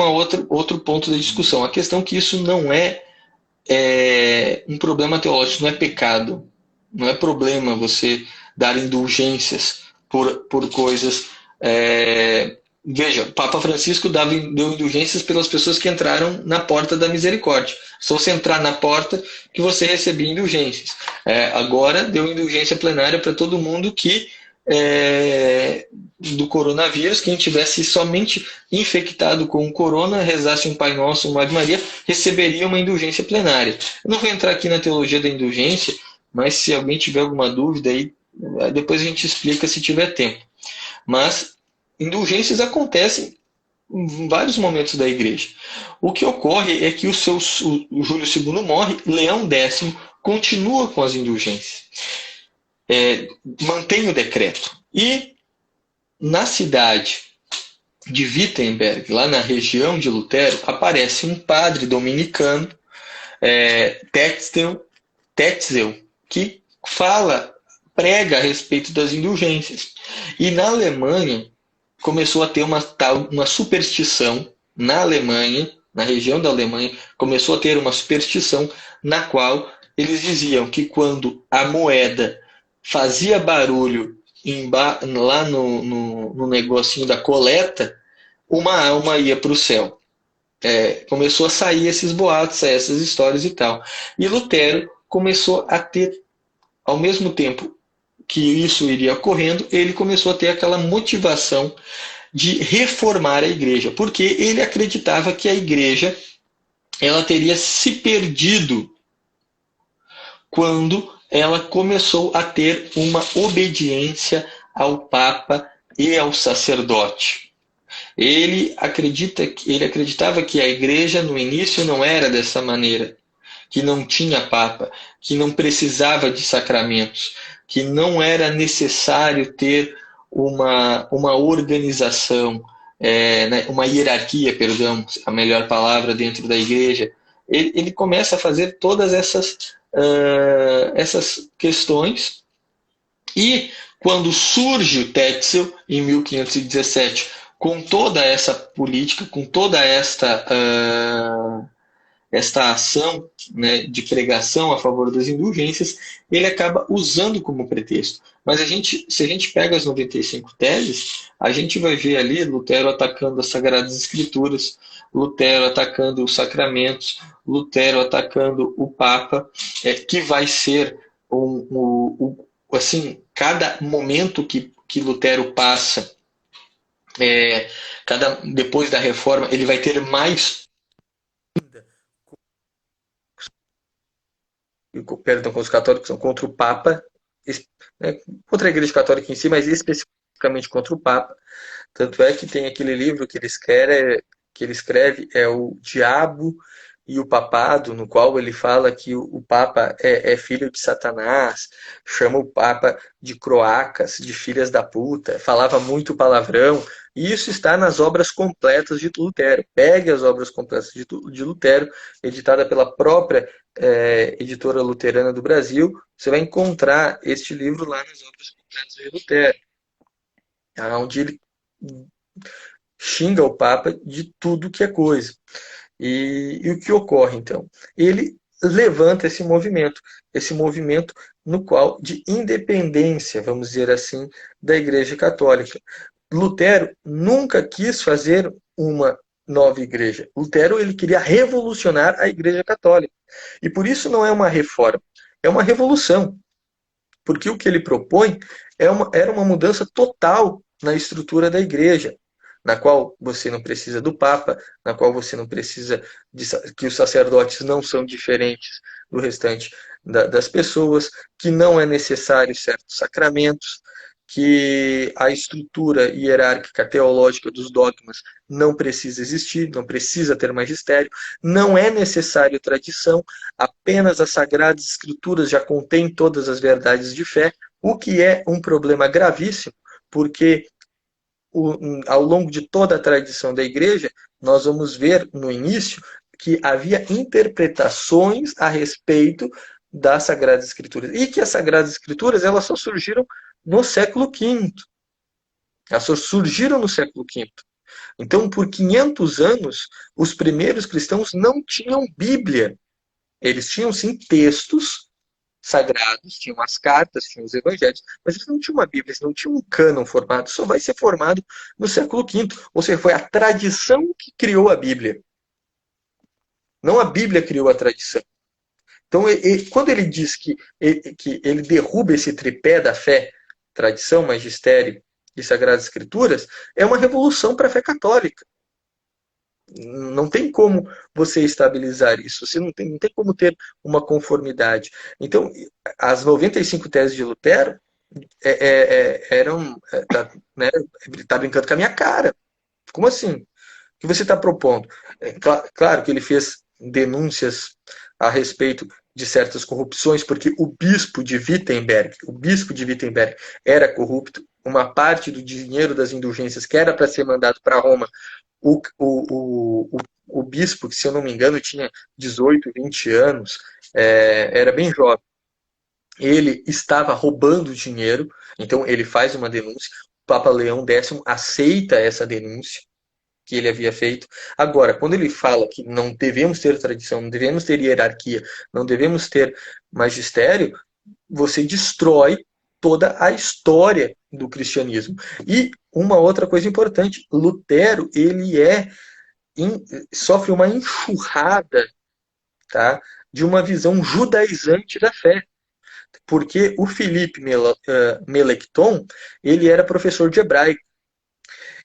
outro ponto da discussão. A questão é que isso não é um problema teológico, não é pecado. Não é problema você dar indulgências por coisas. Veja, Papa Francisco deu indulgências pelas pessoas que entraram na porta da misericórdia. Só você entrar na porta que você recebia indulgências. Agora deu indulgência plenária para todo mundo que do coronavírus, quem tivesse somente infectado com o corona, rezasse um Pai Nosso, uma Ave Maria, receberia uma indulgência plenária. Eu não vou entrar aqui na teologia da indulgência, mas se alguém tiver alguma dúvida aí, depois a gente explica se tiver tempo. Mas indulgências acontecem em vários momentos da igreja. O que ocorre é que o Júlio II morre, Leão X continua com as indulgências. Mantém o decreto. E na cidade de Wittenberg, lá na região de Lutero, aparece um padre dominicano, Tetzel, que prega a respeito das indulgências. E na Alemanha começou a ter uma superstição, na Alemanha, na região da Alemanha, começou a ter uma superstição na qual eles diziam que quando a moeda fazia barulho lá no negocinho da coleta, uma alma ia para o céu. Começou a sair esses boatos, essas histórias e tal. E Lutero começou a ter, ao mesmo tempo que isso iria ocorrendo, ele começou a ter aquela motivação de reformar a igreja, porque ele acreditava que a igreja ela teria se perdido quando ela começou a ter uma obediência ao Papa e ao sacerdote. Ele acreditava que a igreja no início não era dessa maneira, que não tinha Papa, que não precisava de sacramentos, que não era necessário ter uma organização, uma hierarquia, perdão, a melhor palavra dentro da igreja. Ele começa a fazer todas essas questões, e quando surge o Tetzel, em 1517, com toda essa política, com toda esta ação, né, de pregação a favor das indulgências, ele acaba usando como pretexto. Mas se a gente pega as 95 teses, a gente vai ver ali Lutero atacando as Sagradas Escrituras, Lutero atacando os sacramentos, Lutero atacando o Papa, que vai ser assim, cada momento que Lutero passa, depois da reforma, ele vai ter mais com os católicos, contra o Papa, contra a Igreja Católica em si, mas especificamente contra o Papa. Tanto é que tem aquele livro que ele escreve o Diabo e o Papado, no qual ele fala que o Papa é filho de Satanás, chama o Papa de croacas, de filhas da puta, falava muito palavrão, e isso está nas obras completas de Lutero. Pegue as obras completas de Lutero, editada pela própria editora luterana do Brasil, você vai encontrar este livro lá nas obras completas de Lutero, onde ele xinga o Papa de tudo que é coisa. E o que ocorre, então? Ele levanta esse movimento no qual de independência, vamos dizer assim, da Igreja Católica. Lutero nunca quis fazer uma nova igreja. Lutero ele queria revolucionar a Igreja Católica. E por isso não é uma reforma, é uma revolução. Porque o que ele propõe era uma mudança total na estrutura da igreja, na qual você não precisa do Papa, na qual você não precisa que os sacerdotes não são diferentes do restante das pessoas, que não é necessário certos sacramentos, que a estrutura hierárquica teológica dos dogmas não precisa existir, não precisa ter magistério, não é necessário tradição, apenas as Sagradas Escrituras já contêm todas as verdades de fé, o que é um problema gravíssimo, porque ao longo de toda a tradição da igreja, nós vamos ver no início que havia interpretações a respeito das Sagradas Escrituras. E que as Sagradas Escrituras elas só surgiram no século V. Elas só surgiram no século V. Então, por 500 anos, os primeiros cristãos não tinham Bíblia. Eles tinham, sim, textos sagrados, tinham as cartas, tinham os evangelhos, mas eles não tinham uma Bíblia, eles não tinham um cânon formado. Só vai ser formado no século V. Ou seja, foi a tradição que criou a Bíblia. Não a Bíblia criou a tradição. Então, quando ele diz que ele derruba esse tripé da fé, tradição, magistério e Sagradas Escrituras, é uma revolução para a fé católica. Não tem como você estabilizar isso. Você não tem como ter uma conformidade. Então, as 95 teses de Lutero eram. Né, ele está brincando com a minha cara. Como assim? O que você está propondo? Claro que ele fez denúncias a respeito de certas corrupções, porque o bispo de Wittenberg era corrupto. Uma parte do dinheiro das indulgências que era para ser mandado para Roma, o bispo, que se eu não me engano tinha 18, 20 anos, era bem jovem, ele estava roubando dinheiro, então ele faz uma denúncia, o Papa Leão X aceita essa denúncia que ele havia feito. Agora, quando ele fala que não devemos ter tradição, não devemos ter hierarquia, não devemos ter magistério, você destrói toda a história do cristianismo. E uma outra coisa importante, Lutero, ele sofre uma enxurrada, tá, de uma visão judaizante da fé. Porque o Filipe Melanchthon, ele era professor de hebraico.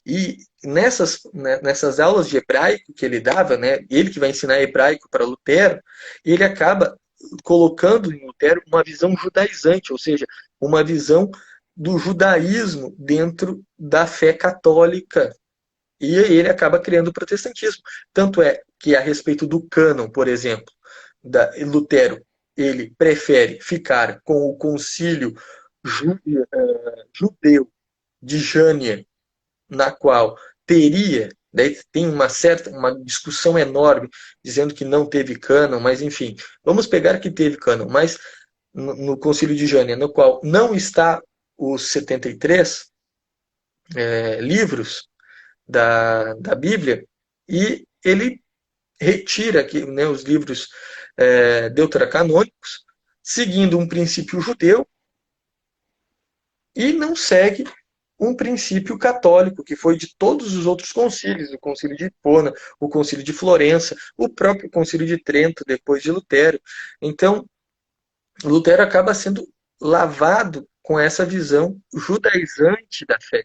E nessas aulas de hebraico que ele dava, né, ele que vai ensinar hebraico para Lutero, ele acaba colocando em Lutero uma visão judaizante, ou seja, uma visão do judaísmo dentro da fé católica. E ele acaba criando o protestantismo. Tanto é que a respeito do cânon, por exemplo, Lutero, ele prefere ficar com o concílio judeu de Jânia, na qual teria, daí tem uma discussão enorme dizendo que não teve cânon, mas enfim, vamos pegar que teve cânon, mas no Concílio de Jânia, no qual não está os 73 livros da Bíblia, e ele retira aqui, né, os livros deuterocanônicos, seguindo um princípio judeu, e não segue um princípio católico, que foi de todos os outros concílios, o concílio de Hipona, o concílio de Florença, o próprio concílio de Trento, depois de Lutero. Então, Lutero acaba sendo lavado com essa visão judaizante da fé,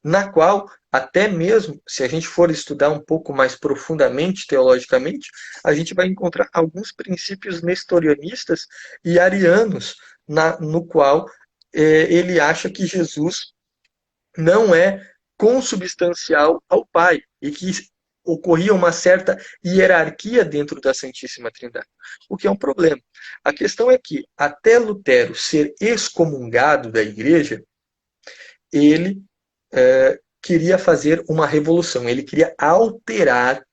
na qual, até mesmo, se a gente for estudar um pouco mais profundamente teologicamente, a gente vai encontrar alguns princípios nestorianistas e arianos, no qual ele acha que Jesus não é consubstancial ao Pai e que ocorria uma certa hierarquia dentro da Santíssima Trindade, o que é um problema. A questão é que, até Lutero ser excomungado da igreja, ele queria fazer uma revolução, ele queria alterar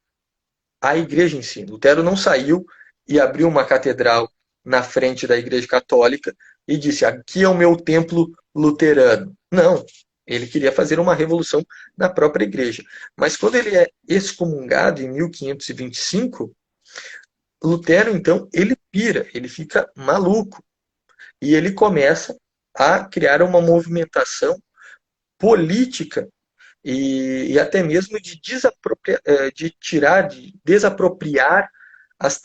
a igreja em si. Lutero não saiu e abriu uma catedral na frente da igreja católica e disse, aqui é o meu templo luterano. Não, ele queria fazer uma revolução na própria igreja. Mas quando ele é excomungado em 1525, Lutero, então, ele pira, ele fica maluco. E ele começa a criar uma movimentação política e até mesmo de desapropriar as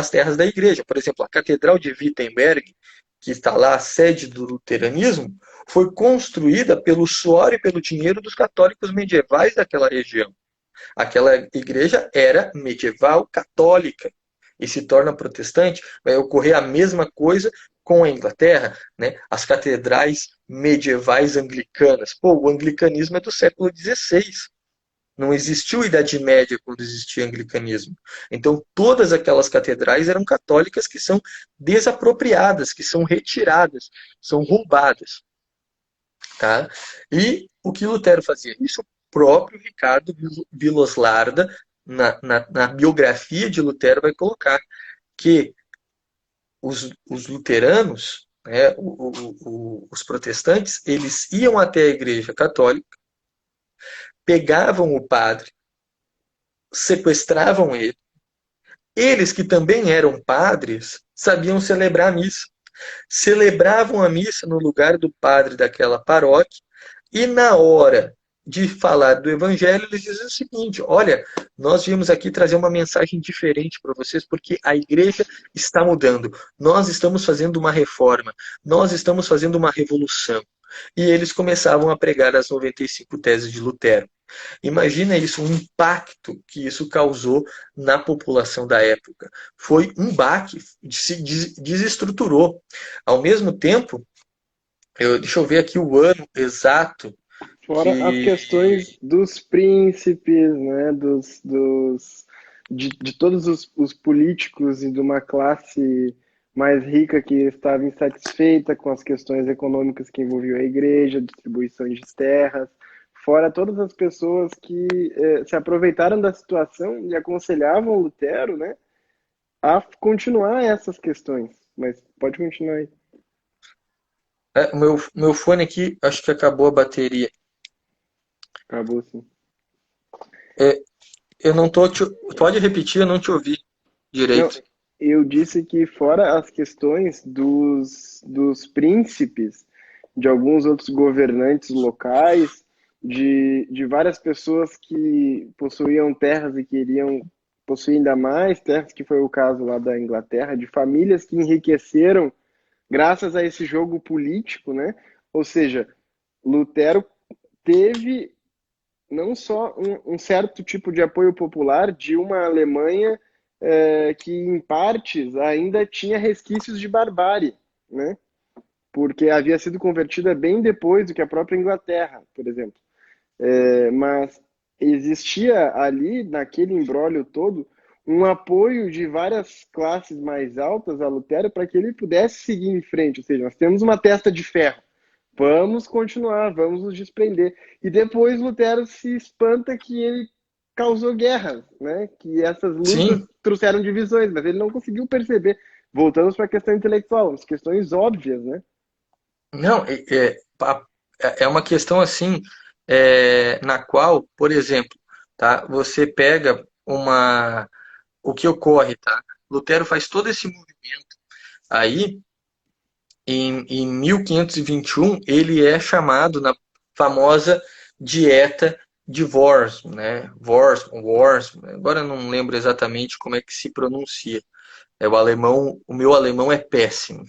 terras da igreja. Por exemplo, a Catedral de Wittenberg, que está lá, a sede do luteranismo, foi construída pelo suor e pelo dinheiro dos católicos medievais daquela região. Aquela igreja era medieval católica e se torna protestante. Vai ocorrer a mesma coisa com a Inglaterra, né? As catedrais medievais anglicanas. Pô, o anglicanismo é do século XVI. Não existiu Idade Média quando existia anglicanismo. Então, todas aquelas catedrais eram católicas que são desapropriadas, que são retiradas, são roubadas. Tá? E o que Lutero fazia? Isso o próprio Ricardo Viloslarda, na biografia de Lutero, vai colocar que os luteranos, né, os protestantes, eles iam até a Igreja Católica, pegavam o padre, sequestravam ele. Eles que também eram padres sabiam celebrar a missa. Celebravam a missa no lugar do padre daquela paróquia e na hora de falar do evangelho, eles dizem o seguinte: olha, nós viemos aqui trazer uma mensagem diferente para vocês, porque a igreja está mudando. Nós estamos fazendo uma reforma, nós estamos fazendo uma revolução. E eles começavam a pregar as 95 teses de Lutero. Imagina isso, o impacto que isso causou na população da época. Foi um baque, se desestruturou. Ao mesmo tempo, deixa eu ver aqui o ano exato Fora as que. questões dos príncipes, né, de todos os políticos e de uma classe mais rica que estava insatisfeita com as questões econômicas que envolviam a igreja, distribuição de terras, fora todas as pessoas que se aproveitaram da situação e aconselhavam Lutero, né, a continuar essas questões. Mas pode continuar aí. O meu fone aqui, acho que acabou a bateria. Acabou sim. É, eu não tô te... Pode repetir, eu não te ouvi Não, direito. eu disse que fora as questões dos príncipes, de alguns outros governantes locais, de várias pessoas que possuíam terras e queriam possuir ainda mais terras, que foi o caso lá da Inglaterra, de famílias que enriqueceram graças a esse jogo político, né? Ou seja, Lutero teve não só um certo tipo de apoio popular de uma Alemanha que, em partes, ainda tinha resquícios de barbárie, né? Porque havia sido convertida bem depois do que a própria Inglaterra, por exemplo. Mas existia ali, naquele imbróglio todo, um apoio de várias classes mais altas a Lutero para que ele pudesse seguir em frente. Ou seja, nós temos uma testa de ferro. Vamos continuar, vamos nos desprender. E depois Lutero se espanta que ele causou guerras, né? Que essas lutas Sim, trouxeram divisões, mas ele não conseguiu perceber. Voltamos para a questão intelectual, as questões óbvias, né? não, é uma questão assim, na qual, por exemplo, tá, você pega o que ocorre, tá? Lutero faz todo esse movimento aí, em 1521, ele é chamado na famosa dieta de Worms, né? Worms, agora eu não lembro exatamente como é que se pronuncia. O meu alemão é péssimo.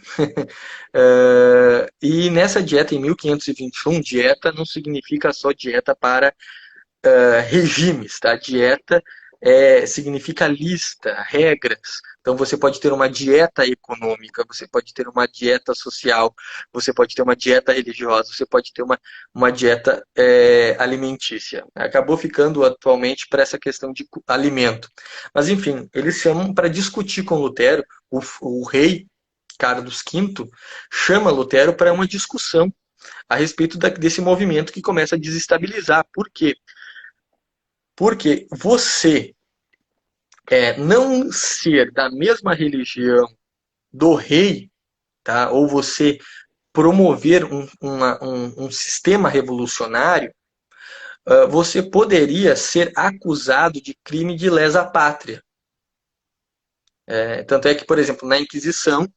E nessa dieta em 1521, dieta não significa só dieta para regimes, tá? Dieta significa lista, regras. Então você pode ter uma dieta econômica, você pode ter uma dieta social, você pode ter uma dieta religiosa, você pode ter uma dieta alimentícia. Acabou ficando atualmente para essa questão de alimento. Mas enfim, eles chamam para discutir com Lutero, o rei Carlos V chama Lutero para uma discussão a respeito desse movimento que começa a desestabilizar. Por quê? Porque você não ser da mesma religião do rei, tá? Ou você promover um sistema revolucionário, você poderia ser acusado de crime de lesa pátria. Tanto é que, por exemplo, na Inquisição,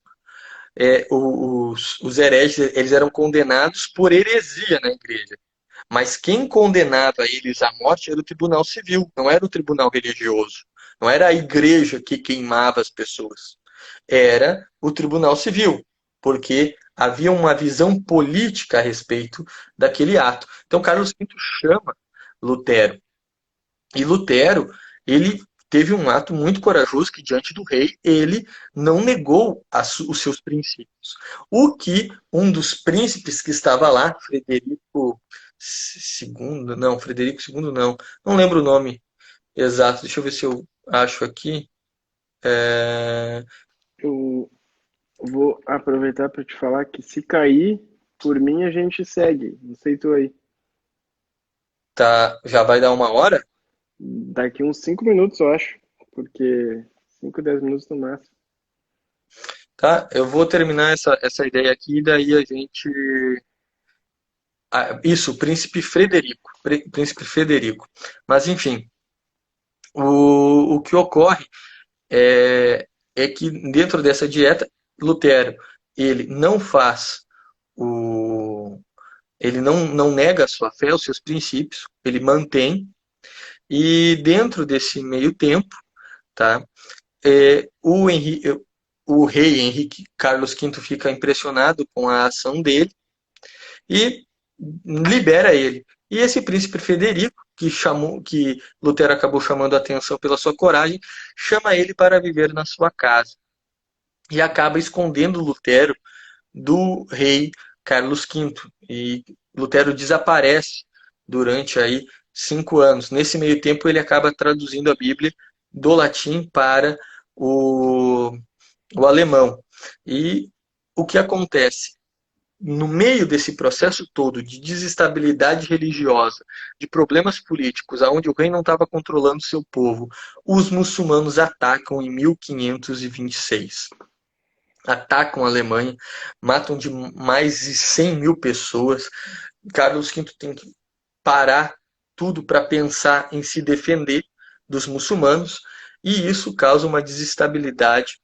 os hereges eles eram condenados por heresia na igreja. Mas quem condenava eles à morte era o tribunal civil, não era o tribunal religioso. Não era a igreja que queimava as pessoas. Era o tribunal civil, porque havia uma visão política a respeito daquele ato. Então, Carlos V chama Lutero. E Lutero, ele teve um ato muito corajoso que, diante do rei, ele não negou os seus princípios. O que um dos príncipes que estava lá, Frederico II, não, Frederico II não, não lembro o nome exato, deixa eu ver se eu acho aqui. É, Eu vou aproveitar para te falar que se cair, por mim a gente segue. Não sei tu aí. tá, já vai dar 1 hora? Daqui uns 5 minutos, eu acho. Porque 5, 10 minutos no máximo. Tá? Eu vou terminar essa ideia aqui, e daí a gente. Isso, Príncipe Frederico. Príncipe Frederico. Mas, enfim, o que ocorre é que dentro dessa dieta, Lutero, ele não faz o. Ele não nega a sua fé, os seus princípios, ele mantém, e dentro desse meio tempo, tá? É, o rei Henrique Carlos V fica impressionado com a ação dele e libera ele. E esse príncipe Federico, que Lutero acabou chamando a atenção pela sua coragem, chama ele para viver na sua casa e acaba escondendo Lutero do rei Carlos V. E Lutero desaparece durante aí 5 anos. Nesse meio tempo ele acaba traduzindo a Bíblia do latim para o, o alemão. E o que acontece? No meio desse processo todo de desestabilidade religiosa, de problemas políticos, aonde o rei não estava controlando seu povo, os muçulmanos atacam em 1526. Atacam a Alemanha, matam de mais de 100 mil pessoas. Carlos V tem que parar tudo para pensar em se defender dos muçulmanos, e isso causa uma desestabilidade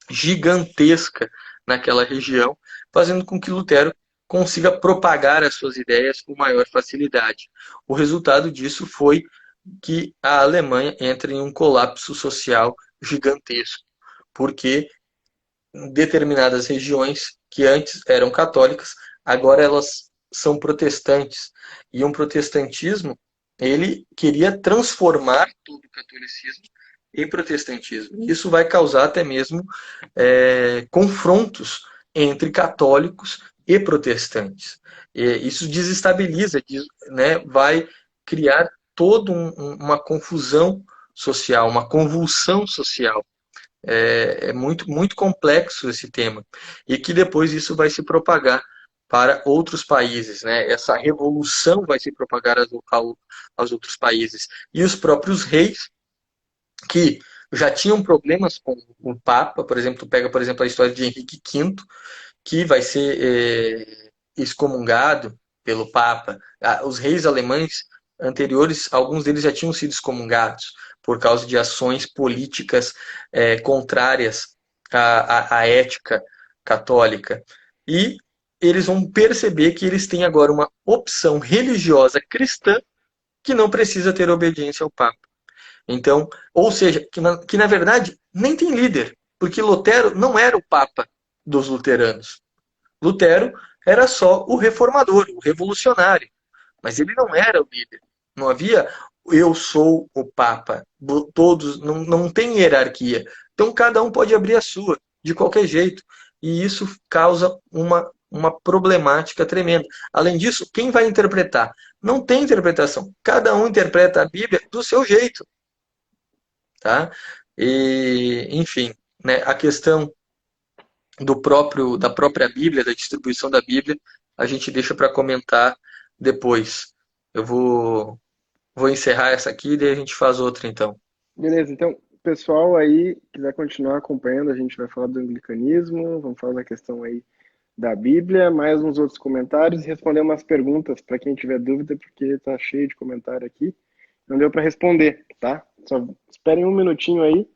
gigantesca naquela região, fazendo com que Lutero consiga propagar as suas ideias com maior facilidade. O resultado disso foi que a Alemanha entra em um colapso social gigantesco, porque determinadas regiões que antes eram católicas, agora elas são protestantes. E um protestantismo, ele queria transformar todo o catolicismo em protestantismo. Isso vai causar até mesmo confrontos entre católicos e protestantes. E isso desestabiliza, né, vai criar toda uma confusão social, uma convulsão social. É muito, muito complexo esse tema. E que depois isso vai se propagar para outros países, né? Essa revolução vai se propagar aos outros países. E os próprios reis, que já tinham problemas com o Papa, por exemplo, tu pega, por exemplo, a história de Henrique V, que vai ser excomungado pelo Papa. Os reis alemães anteriores, alguns deles já tinham sido excomungados por causa de ações políticas contrárias à ética católica. E eles vão perceber que eles têm agora uma opção religiosa cristã que não precisa ter obediência ao Papa. Então, ou seja, que na verdade nem tem líder, porque Lutero não era o Papa dos luteranos. Lutero era só o reformador, o revolucionário, mas ele não era o líder. Não havia eu sou o Papa, todos não tem hierarquia. Então cada um pode abrir a sua, de qualquer jeito. E isso causa uma problemática tremenda. Além disso, quem vai interpretar? Não tem interpretação. Cada um interpreta a Bíblia do seu jeito. Tá? E, enfim, né, a questão da própria Bíblia, da distribuição da Bíblia, a gente deixa para comentar depois. Eu vou encerrar essa aqui e daí a gente faz outra então. Beleza, então, pessoal aí, quiser continuar acompanhando, a gente vai falar do anglicanismo, vamos falar da questão aí da Bíblia, mais uns outros comentários e responder umas perguntas para quem tiver dúvida, porque tá cheio de comentário aqui. Não deu para responder, tá? Só esperem um minutinho aí,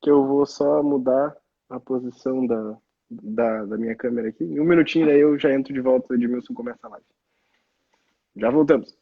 que eu vou só mudar a posição da minha câmera aqui. Em um minutinho daí eu já entro de volta, o Edmilson começa a live. Já voltamos.